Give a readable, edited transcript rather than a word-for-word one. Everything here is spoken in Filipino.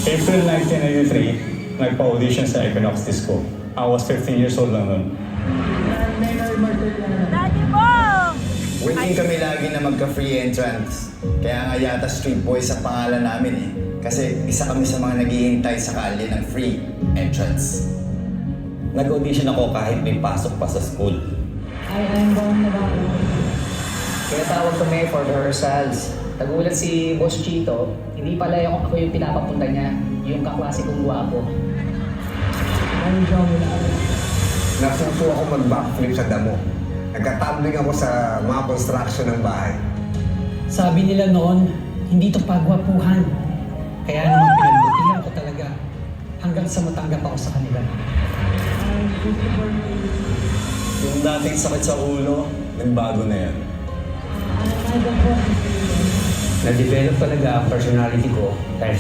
April 1993, nagpa-audition sa Equinox Disco. I was 15 years old lang nun. Daddy mo! Waiting kami lagi na magka-free entrance. Kaya nga yata Street Boys ang pangalan namin eh. Kasi isa kami sa mga naghihintay sa kalye ng free entrance. Nag-audition ako kahit may pasok pa sa school. Tinatawag kami for the rehearsals. Tagulat si Boss Chito, hindi pala ako yung pinapapunta niya, yung kaklase kong gwapo. Natuto ako mag-backflip sa damo. Nagkatumbling ako sa mga construction ng bahay. Sabi nila noon, hindi to pagwapuhan. Kaya naman pinagbutihan ko talaga hanggang sa matanggap ako sa kanila. Yung dating sakit sa ulo, nagbago na yan. Na-develop talaga ang personality ko dahil